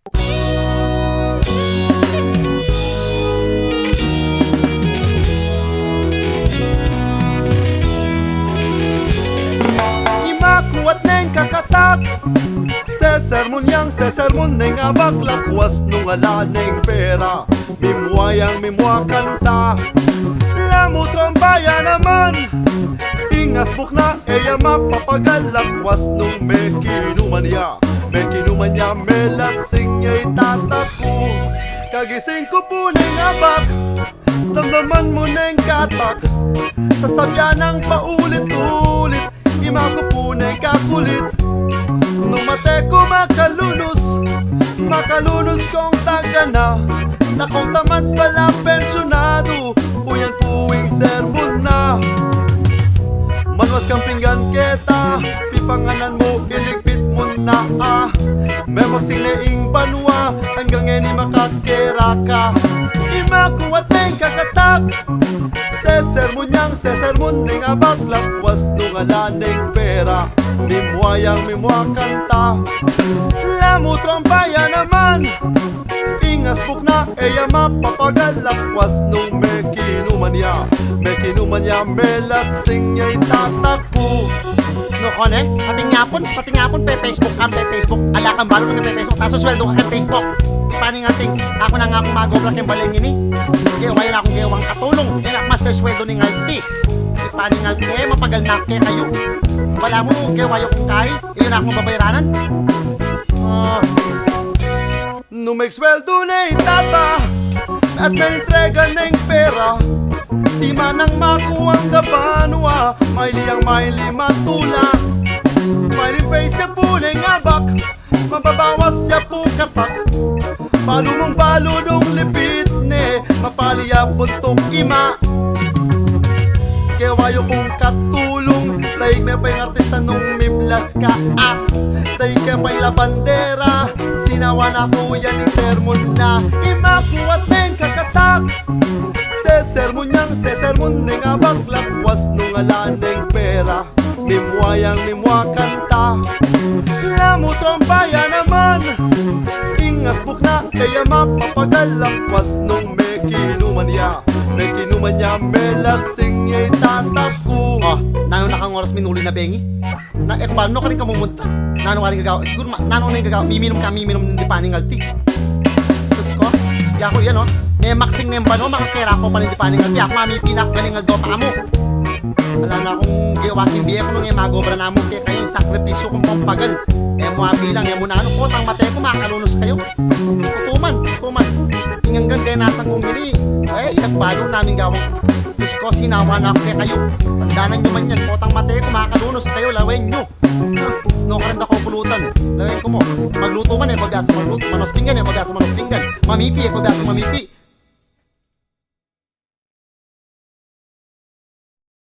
Imakuat neng kakatak sesermon neng abak lakwas nung ala neng pera. Mimwayang mimwa kanta Lamu trombaya naman Ingas bukna eya mapapagal lakwas nung mekinuman niya melasing niya itataku. Kagising ko po neng abak damdaman mo neng katak sasabyan ng paulit-ulit. Ima ko po neng kakulit nung mate ko makalunus kong tagana na kung tamad pala pensyonado. Uyan puwing sermon na manwas kang pinggan keta pipanganan mo iligpit mo na may magsing neing banwa hanggang eni makakera ka. Imakuat neng kakatak sesermon neng abak lakwas nung ala neng pera. Mimwayang mimwa kanta Lamu trompaya naman Ingas bukna eya mapapagal lakwas nung mekinuman niya melasing niya itataku. No kone, pating pe Facebook kam pe Facebook. Ala kang balo ng pe Facebook. Taso sweldo ka kay Facebook. Di pa ning ating ako na nga akong magobra kay baleng ini. Gewa na akong gewang katulong. Ina mas sweldo ni ngalti. Di pa ning ngalti mapagal na kay kayo. Wala mo gewa yo kung kay. Iyon na akong babayranan. Nung may sweldo na itata at may entrega ng pera, di man ang makuwang gabanwa, may matula. Smiley face ya po ng abak, mababawas ya po katak. Balo mong balo nung lipit ne, mapaliya buntok ima. Kewayo kong katulong, daig may pa yung artista nung miblas ka daig kaya pa yung labandera, sinawan ako yan yung sermon na. Imakuat neng kakatak sesermon neng abak lakwas nung ala neng pera. Mimwayang mimwa kanta Lamu trompaya naman Ingas bukna kaya mapapagal lakwas nung mekinuman niya melasing niya itataku. Nano na kang oras minuli na bengi? Na ekbalo ka rin kamumunta. Nano ka rin gagawa? Siguro nano na yung gagawa? Miminom hindi pa ning alti. Tapos ko, yako yan may maksing nemba makakera ko pa hindi pa ning alti. Ako mamipinak galing aldo pa mo. Wala na akong giwaking biye ko nung magobra na mo kaya kayo yung sakripisyo kong pampagal. Mo bilang, mo na po tang mate ko makalunos kayo. Tutuman. Hanggang ganda nasa kumili. Nagbalo namin gawang. Diyos ko, sinawa na ako kaya kayo. Tandaanan nyo man yan, potang mate ko makalunos kayo, lawen nyo. No ka rin ako pulutan. Lawen ko mo. Magluto man ko biasa magluto. Manos pinggan ko biasa manos pinggan. Mamipi ko biasa mamipi.